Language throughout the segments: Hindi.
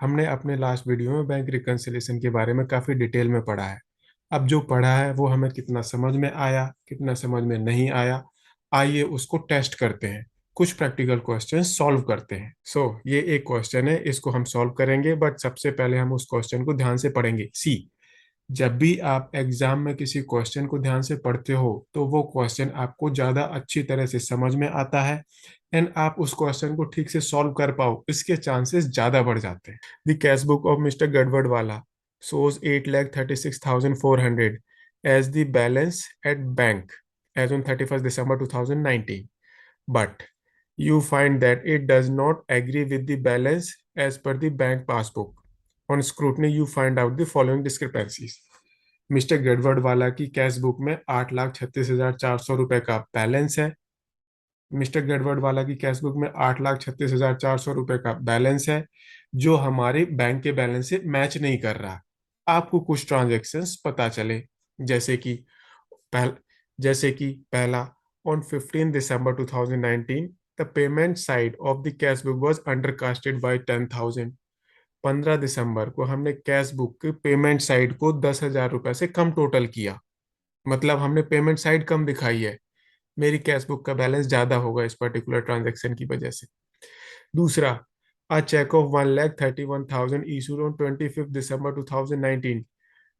हमने अपने लास्ट वीडियो में बैंक रिकंसिलिएशन के बारे में काफ़ी डिटेल में पढ़ा है। अब जो पढ़ा है वो हमें कितना समझ में आया, कितना समझ में नहीं आया, आइए उसको टेस्ट करते हैं। कुछ प्रैक्टिकल क्वेश्चन सॉल्व करते हैं। ये एक क्वेश्चन है, इसको हम सॉल्व करेंगे, बट सबसे पहले हम उस क्वेश्चन को ध्यान से पढ़ेंगे। सी, जब भी आप एग्जाम में किसी क्वेश्चन को ध्यान से पढ़ते हो तो वो क्वेश्चन आपको ज़्यादा अच्छी तरह से समझ में आता है एंड आप उस क्वेश्चन को ठीक से सॉल्व कर पाओ, इसके चांसेस ज़्यादा बढ़ जाते हैं। The cash book of mister Gadbadwala shows 8,36,400 as the balance at bank as on 31st December 2019. But you find that it does not agree with the balance as per the bank passbook. On scrutiny, you find out the following discrepancies. Mister Gadbadwala की कैश बुक में 8,36,400 रुपए का बैलेंस है। मिस्टर गड़बड़वाला की कैश बुक में 8,36,400 रुपए का बैलेंस है, जो हमारे बैंक के बैलेंस से मैच नहीं कर रहा। आपको कुछ ट्रांजेक्शन्स पता चले, जैसे कि पहल जैसे कि पहला, on 15 December 2019 the payment side of the cash book was undercasted by 10,000। 15 दिसंबर को हमने कैश बुक के पेमेंट साइड को 10,000 रुपए से कम टोटल किया, मतलब हमने पेमेंट साइड कम दिखाई है। मेरी कैश बुक का बैलेंस ज्यादा होगा इस पर्टिकुलर ट्रांजेक्शन की वजह से। दूसरा, अ check of 1,31,000 issued on 25 December 2019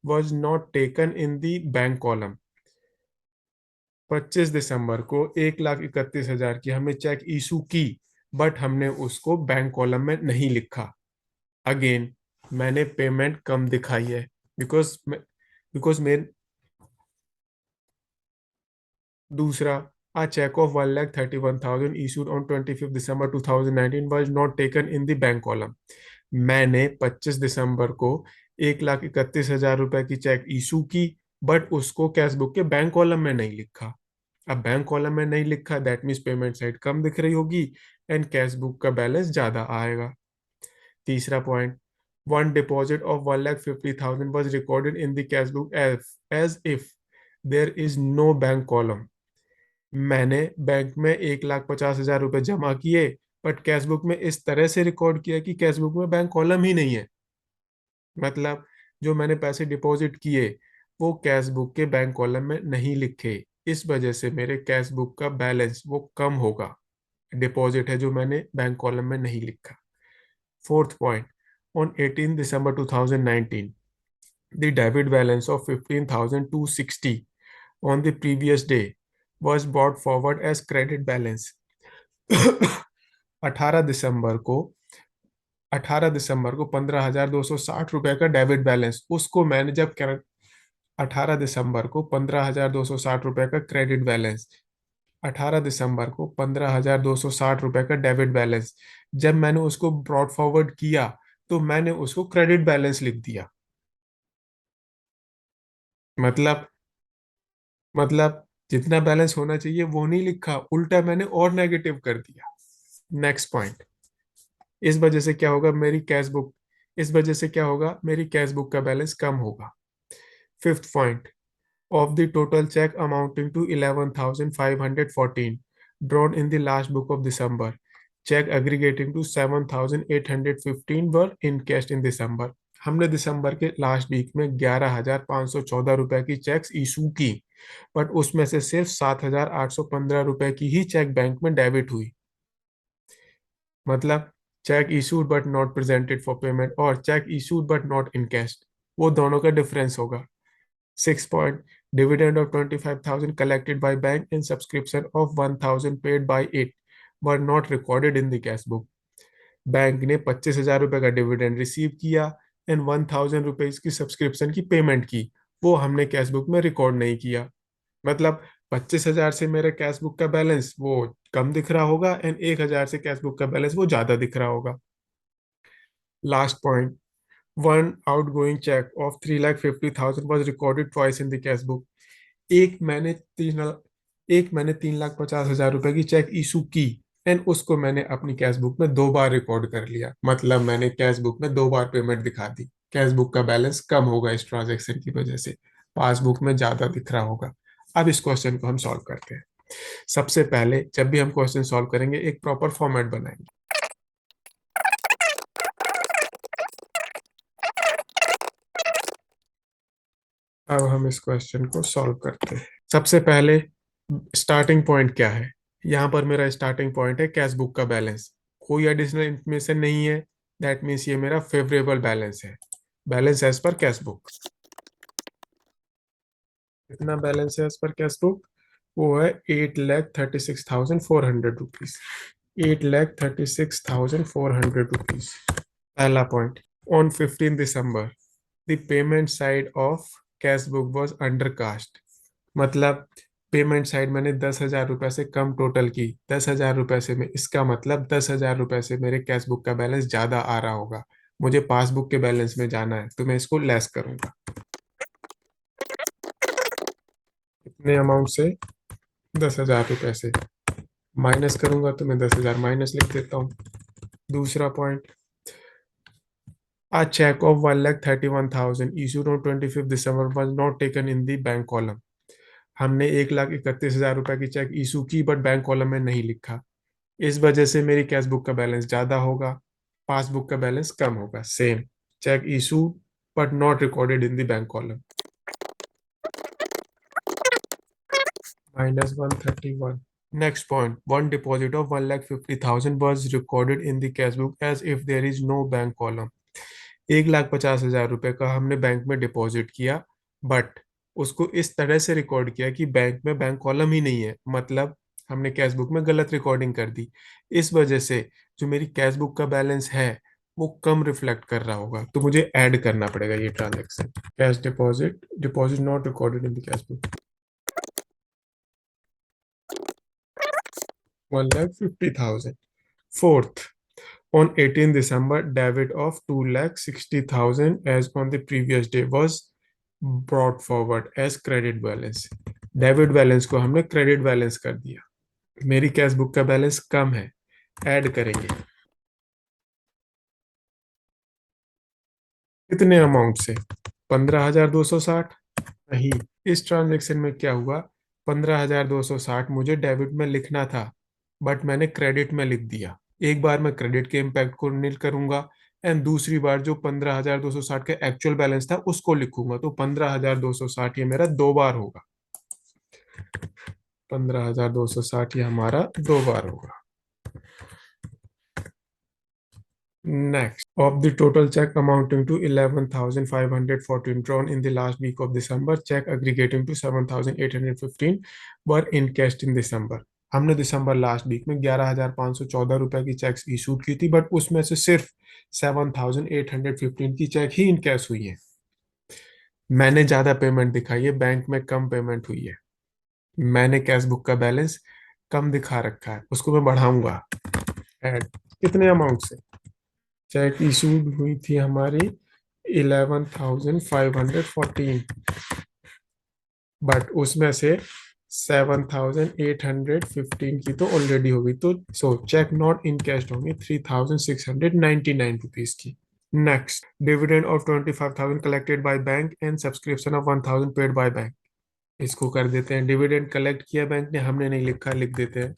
was not taken in the bank column। 25 दिसंबर को 1,31,000 की हमने चेक इशू की, बट हमने उसको बैंक कॉलम में नहीं लिखा। अगेन, मैंने पेमेंट कम दिखाई है बिकॉज बिकॉज मेरे दूसरा, a check of 1,31,000 issued on 25 December 2019 was not taken in the bank column। मैंने 25 दिसंबर को 1,31,000 रुपए की चेक इशू की, बट उसको कैश बुक के बैंक कॉलम में नहीं लिखा। अब बैंक कॉलम में नहीं लिखा, दैट मीन्स पेमेंट साइड कम दिख रही होगी एंड कैश बुक का बैलेंस ज्यादा आएगा। तीसरा point, one deposit of 1,50,000 was recorded in the cash book as if there is no bank column। मैंने बैंक में 1,50,000 रुपए जमा किए, बट कैश बुक में इस तरह से रिकॉर्ड किया कि कैश बुक में बैंक कॉलम ही नहीं है। मतलब जो मैंने पैसे डिपॉजिट किए वो कैश बुक के बैंक कॉलम में नहीं लिखे, इस वजह से मेरे कैश बुक का बैलेंस वो कम होगा। डिपॉजिट है जो मैंने बैंक कॉलम में नहीं लिखा। Fourth point, on 18 December 2019 the debit balance of 15,260 on the previous day was brought forward as credit balance। 18 दिसंबर को 15,260 रुपए का डेबिट बैलेंस, उसको मैंने जब 18 दिसंबर को 15,260 रुपए का क्रेडिट बैलेंस, 18 दिसंबर को 15,260 रुपए का डेबिट बैलेंस, जब मैंने उसको ब्रॉड फॉरवर्ड किया तो मैंने उसको क्रेडिट बैलेंस लिख दिया। मतलब मतलब जितना बैलेंस होना चाहिए वो नहीं लिखा, उल्टा मैंने और नेगेटिव कर दिया। नेक्स्ट पॉइंट, इस वजह से क्या होगा, इस वजह से क्या होगा, मेरी कैश बुक का बैलेंस कम होगा। Fifth point, of the total cheque amounting to 11,514 drawn in the last book of December, check aggregating to 7,815 were encashed in December। हमने दिसंबर के लास्ट वीक में 11,514 रुपए की चेक्स इशू की, बट उसमें से सिर्फ 7,815 रुपए की ही चेक बैंक में डेबिट हुई। मतलब check issued but not presented for payment और चेक इशूड बट नॉट इनकैश्ड, वो दोनों का डिफरेंस होगा। Six point, dividend of 25,000 collected by bank in subscription of 1,000 paid bye it were not recorded in the cash book. Bank ने 25,000 रुपए का डिविडेंड रिसीव किया एंड 1,000 रुपीज की सब्सक्रिप्शन की पेमेंट की, वो हमने कैश बुक में रिकॉर्ड नहीं किया। मतलब 25,000 से मेरे कैश बुक का बैलेंस वो कम दिख रहा होगा एंड 1,000 से कैश बुक का बैलेंस वो ज्यादा दिख रहा होगा। Last point, one outgoing cheque of 3,50,000 was recorded twice in the cash book. एक मैंने तीन एक मैंने 3,50,000 रुपए की चेक इशू की एंड उसको मैंने अपनी कैश बुक में दो बार रिकॉर्ड कर लिया, मतलब मैंने कैश बुक में दो बार पेमेंट दिखा दी। कैश बुक का बैलेंस कम होगा इस ट्रांजेक्शन की वजह से, पासबुक में ज्यादा दिख रहा होगा। अब इस क्वेश्चन को हम सॉल्व करते हैं। सबसे पहले जब भी हम क्वेश्चन सॉल्व करेंगे एक प्रॉपर फॉर्मेट बनाएंगे। अब हम इस क्वेश्चन को सॉल्व करते हैं। सबसे पहले स्टार्टिंग पॉइंट क्या है? यहाँ पर मेरा स्टार्टिंग पॉइंट है कैश बुक का बैलेंस, कोई एडिशनल इंफॉर्मेशन नहीं है। दैट मीन्स ये मेरा फेवरेबल बैलेंस है, balance as per cash book. कितना बैलेंस है एज पर कैश बुक? वो है 8,36,400 रुपीज। 8,36,400 रुपीज। पहला point, on 15 December the payment side of cash book was under cast. मतलब पेमेंट साइड मैंने 10,000 रुपये से कम टोटल की, 10,000 रुपये से में, इसका मतलब 10,000 रुपये से मेरे कैश बुक का बैलेंस ज्यादा आ रहा होगा। मुझे पासबुक के बैलेंस में जाना है तो मैं इसको लेस करूंगा। कितने अमाउंट से? 10,000 रुपये से माइनस करूंगा तो मैं 10,000 माइनस लिख देता हूँ। दूसरा point, a check of 1,31,000 issued on 25th December was not taken in the bank column। हमने 1,31,000 रुपए की चेक इशू की बट बैंक कॉलम में नहीं लिखा। इस वजह से मेरी कैश बुक का बैलेंस ज्यादा होगा, पासबुक का बैलेंस कम होगा। Same, cheque issue but not recorded in the bank column. -131। Next point, one deposit of 1,50,000 was recorded in the cash book as if there is no bank column। 1,50,000 रुपए का हमने बैंक में डिपॉजिट किया, बट उसको इस तरह से रिकॉर्ड किया कि बैंक में बैंक कॉलम ही नहीं है। मतलब हमने कैश बुक में गलत रिकॉर्डिंग कर दी। इस वजह से जो मेरी कैश बुक का बैलेंस है वो कम रिफ्लेक्ट कर रहा होगा, तो मुझे ऐड करना पड़ेगा ये transaction. Cash deposit, deposit not recorded in the cash book, 1,50,000। Fourth, on 18 December, debit of 2,60,000 as on the previous day was brought forward as credit balance। Debit balance को हमने क्रेडिट बैलेंस कर दिया। मेरी कैश बुक का बैलेंस कम है, ऐड करेंगे। कितने अमाउंट से? 15,260। नहीं, इस ट्रांजेक्शन में क्या हुआ, 15,260 मुझे डेबिट में लिखना था बट मैंने क्रेडिट में लिख दिया। एक बार मैं क्रेडिट के इम्पैक्ट को नील करूंगा एंड दूसरी बार जो 15,260 का एक्चुअल बैलेंस था उसको लिखूंगा, तो 15,260 ये मेरा दो बार होगा। 15,260 ये हमारा दो बार होगा। Next, of the total check amounting to 11,514 drawn in the last week of December, check aggregating to 7,815 were encashed in December। हमने दिसंबर लास्ट वीक में 11,514 रुपए की चेक्स इशू की थी, बट उसमें से सिर्फ 7,815 की चेक ही इनकैश हुई है। मैंने ज्यादा पेमेंट दिखाई है, बैंक में कम पेमेंट हुई है। मैंने कैश बुक का बैलेंस कम दिखा रखा है, उसको मैं बढ़ाऊंगा। ऐड कितने अमाउंट से? चेक इशूड हुई थी हमारी 11,514, बट उसमें से 7,815 की तो ऑलरेडी होगी, तो so cheque not in cash होंगी 3,699 रुपीज की। Next, dividend of 25,000 collected by bank and subscription of 1,000 paid by bank. इसको कर देते हैं, डिविडेंड कलेक्ट किया बैंक ने, हमने नहीं लिखा, लिख देते हैं।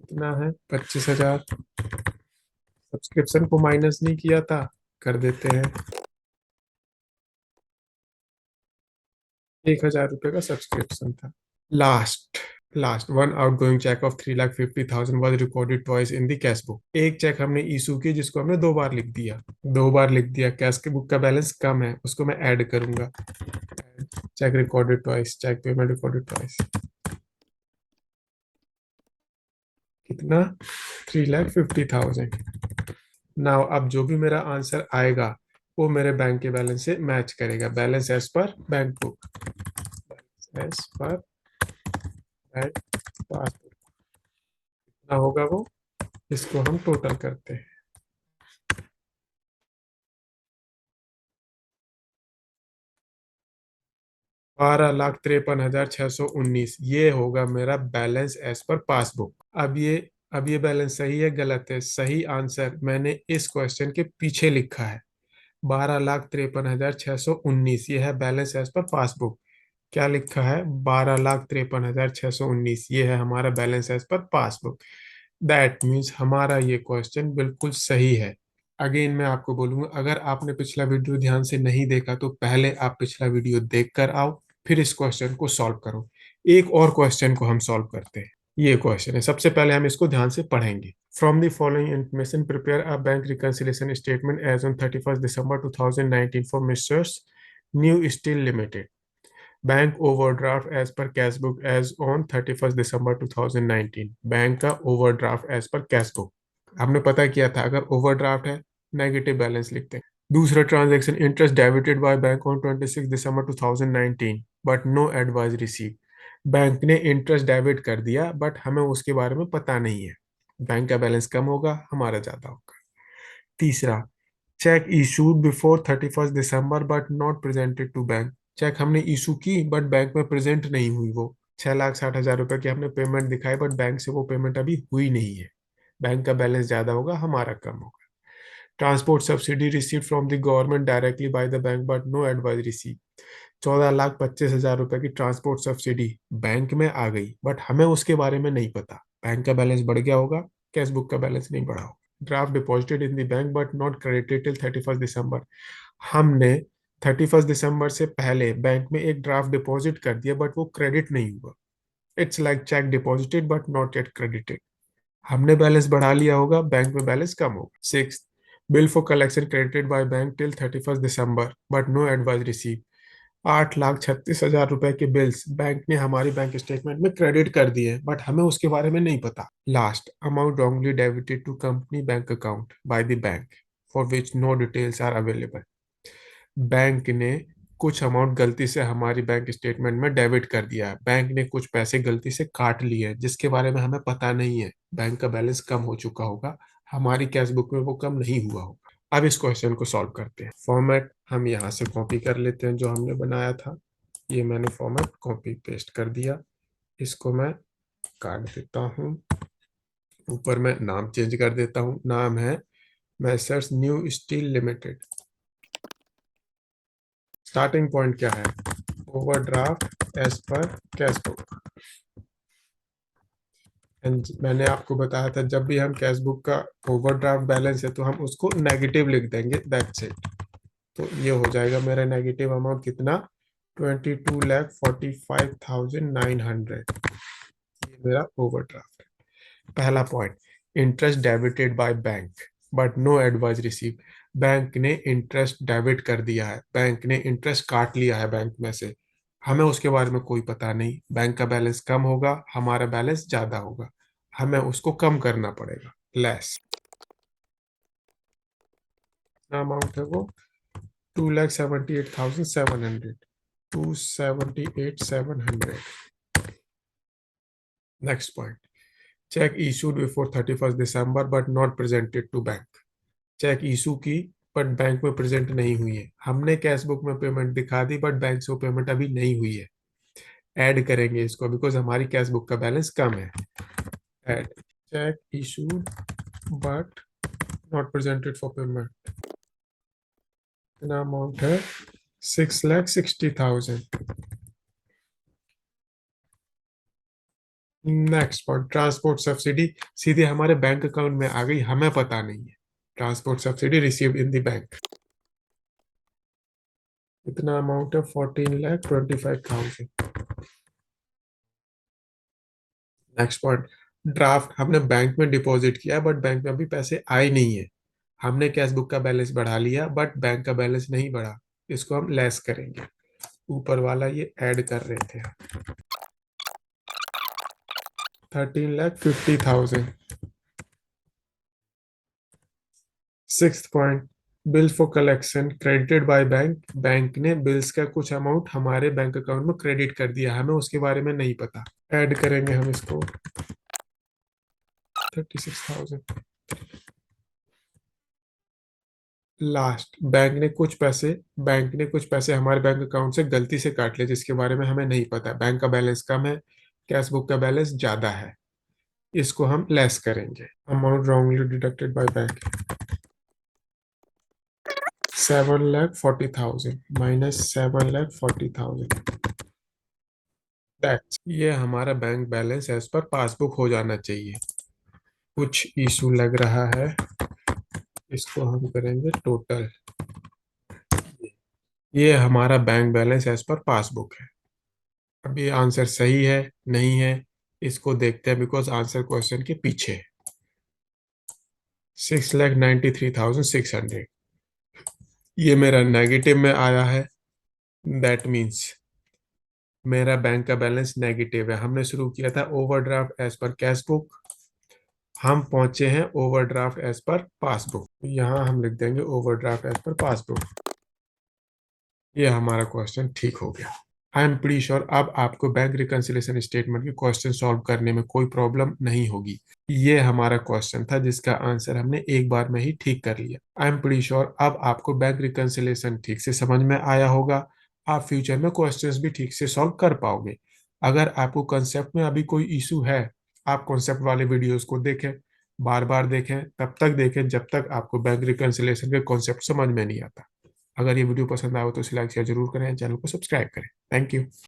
कितना है? 25,000। सब्सक्रिप्शन को माइनस नहीं किया था, कर देते हैं। 1,000 रुपये का सब्सक्रिप्शन था। Last one outgoing cheque of 3,50,000 was recorded twice in the cash book. एक चेक हमने इशू की जिसको हमने दो बार लिख दिया। दो बार लिख दिया, कैश के बुक का बैलेंस कम है, उसको मैं ऐड करूंगा। Cheque recorded twice, cheque payment recorded twice. कितना? 3,50,000। नाउ अब जो भी मेरा आंसर आएगा वो मेरे बैंक के बैलेंस से मैच करेगा। Balance as per bank book, as per bank passbook ना होगा वो, इसको हम टोटल करते हैं। 12,53,619 ये होगा मेरा बैलेंस एज पर पासबुक। अब ये बैलेंस सही है गलत है? सही आंसर मैंने इस क्वेश्चन के पीछे लिखा है, 12,53,619 ये है बैलेंस एज पर पासबुक। क्या लिखा है? 12,53,619 ये है हमारा balance as per passbook. That means हमारा ये क्वेश्चन बिल्कुल सही है। अगेन मैं आपको बोलूंगा, अगर आपने पिछला वीडियो ध्यान से नहीं देखा तो पहले आप पिछला वीडियो देख कर आओ, फिर इस क्वेश्चन को सॉल्व करो। एक और क्वेश्चन को हम सॉल्व करते हैं। ये क्वेश्चन है, सबसे पहले हम इसको ध्यान से पढ़ेंगे। From the following information prepare a bank reconciliation statement as on 31 December 2019 for Messrs new steel limited. Bank overdraft as per cash book as on 31 December 2019। Bank का overdraft as per cash book हमने पता किया था, अगर ओवरड्राफ्ट है नेगेटिव बैलेंस लिखते हैं। दूसरा transaction, interest debited by bank on 26 December 2019 but no advice receive. Bank ने इंटरेस्ट डेबिट कर दिया बट हमें उसके बारे में पता नहीं है। बैंक का बैलेंस कम होगा, हमारा ज्यादा होगा। तीसरा, cheque issued before 31 December but not presented to bank. Cheque हमने इशू की बट बैंक में प्रेजेंट नहीं हुई। वो 6,60,000 रुपए की हमने पेमेंट दिखाई बट बैंक से वो पेमेंट अभी हुई नहीं है। बैंक का बैलेंस ज्यादा होगा, हमारा कम होगा। Transport subsidy receive from the government directly by the bank but no advice receive. 14,25,000 रुपए की ट्रांसपोर्ट सब्सिडी बैंक में आ गई बट हमें उसके बारे में नहीं पता। बैंक का बैलेंस बढ़ गया होगा, कैश बुक का बैलेंस नहीं बढ़ा होगा। Draft deposited in the bank but not credited till 31 दिसंबर। हमने 31 दिसंबर से पहले बैंक में एक ड्राफ्ट डिपॉजिट कर दिया बट वो क्रेडिट नहीं हुआ। It's like cheque deposited but not yet credited. हमने बैलेंस बढ़ा लिया होगा, बैंक में बैलेंस कम होगा। Six, bill for collection credited by bank till 31 December but no advice receive. 8,36,000 रुपए के बिल्स बैंक ने हमारी बैंक स्टेटमेंट में क्रेडिट कर दिए बट हमें उसके बारे में नहीं पता। Last, amount wrongly debited to company bank account by the bank for which no details are available. Bank ने कुछ अमाउंट गलती से हमारी बैंक स्टेटमेंट में डेबिट कर दिया है, बैंक ने कुछ पैसे गलती से काट लिए हैं जिसके बारे में हमें पता नहीं है। बैंक का बैलेंस कम हो चुका होगा, हमारी कैश बुक में वो कम नहीं हुआ होगा। अब इस क्वेश्चन को सॉल्व करते हैं। फॉर्मेट हम यहाँ से कॉपी कर लेते हैं जो हमने बनाया था। ये मैंने फॉर्मेट कॉपी पेस्ट कर दिया, इसको मैं काट देता हूँ। ऊपर मैं नाम चेंज कर देता हूँ, नाम है messrs new steel limited. Starting point क्या है, overdraft as per cash book. मैंने आपको बताया था जब भी हम कैश बुक का ओवरड्राफ्ट बैलेंस है तो हम उसको नेगेटिव लिख देंगे, दैट्स इट। तो ये हो जाएगा मेरा नेगेटिव अमाउंट कितना, 22,45,900। ये मेरा ओवरड्राफ्ट है। पहला point, interest debited by bank but no advice receive. Bank ने इंटरेस्ट डेबिट कर दिया है, बैंक ने इंटरेस्ट काट लिया है बैंक में से, हमें उसके बारे में कोई पता नहीं। बैंक का बैलेंस कम होगा, हमारा बैलेंस ज्यादा होगा, हमें उसको कम करना पड़ेगा। लेस अमाउंट है वो 2,78,700, 278,700। Next point, cheque issued before 31 December but not presented to bank. Cheque issue की बट बैंक में प्रेजेंट नहीं हुई है, हमने कैश बुक में पेमेंट दिखा दी बट बैंक से वो पेमेंट अभी नहीं हुई है। ऐड करेंगे इसको बिकॉज हमारी कैश बुक का बैलेंस कम है। Add, check issued but not presented for payment. इतना अमाउंट है 6,60,000। नेक्स्ट पॉइंट, ट्रांसपोर्ट सब्सिडी सीधे हमारे बैंक अकाउंट में आ गई, हमें पता नहीं है। Transport subsidy received in the bank. इतना अमाउंट है 14,25,000। नेक्स्ट पॉइंट, ड्राफ्ट हमने बैंक में डिपॉजिट किया बट बैंक में अभी पैसे आए नहीं है। हमने कैश बुक का बैलेंस बढ़ा लिया बट बैंक का बैलेंस नहीं बढ़ा, इसको हम लेस करेंगे। ऊपर वाला ये ऐड कर रहे थे, 13,50,000। Sixth point, bill for collection credited by bank. Bank ने बिल्स का कुछ अमाउंट हमारे बैंक अकाउंट में क्रेडिट कर दिया, हमें उसके बारे में नहीं पता। ऐड करेंगे हम इसको, 36,000। लास्ट, बैंक ने कुछ पैसे हमारे बैंक अकाउंट से गलती से काट लिए जिसके बारे में हमें नहीं पता। बैंक का बैलेंस कम है, कैश बुक का बैलेंस ज्यादा है, इसको हम लेस करेंगे। Amount wrongly deducted by bank, 7,40,000 minus 7,40,000। That's, ये हमारा bank balance as per passbook हो जाना चाहिए। कुछ इशू लग रहा है, इसको हम करेंगे टोटल। ये हमारा bank balance as per passbook है। अब ये आंसर सही है नहीं है, इसको देखते हैं, बिकॉज आंसर क्वेश्चन के पीछे है। 6,93,600, ये मेरा नेगेटिव में आया है। दैट मीन्स मेरा बैंक का बैलेंस नेगेटिव है। हमने शुरू किया था overdraft as per cash book, हम पहुंचे हैं ओवरड्राफ्ट एज पर पासबुक। यहाँ हम लिख देंगे ओवरड्राफ्ट एज पर पासबुक। ये हमारा क्वेश्चन ठीक हो गया। आई एम प्रीटी श्योर अब आपको बैंक रिकंसिलिएशन स्टेटमेंट के क्वेश्चन सॉल्व करने में कोई प्रॉब्लम नहीं होगी। ये हमारा क्वेश्चन था जिसका आंसर हमने एक बार में ही ठीक कर लिया। आई एम प्रीटी श्योर अब आपको बैंक रिकंसिलिएशन ठीक से समझ में आया होगा। आप फ्यूचर में क्वेश्चंस भी ठीक से सॉल्व कर पाओगे। अगर आपको कंसेप्ट में अभी कोई इशू है, आप कॉन्सेप्ट वाले वीडियोस को देखें, बार बार देखें, तब तक देखें जब तक आपको बैंक रिकंसिलिएशन के कॉन्सेप्ट समझ में नहीं आता। अगर ये वीडियो पसंद आए तो इसे लाइक शेयर जरूर करें, चैनल को सब्सक्राइब करें। Thank you.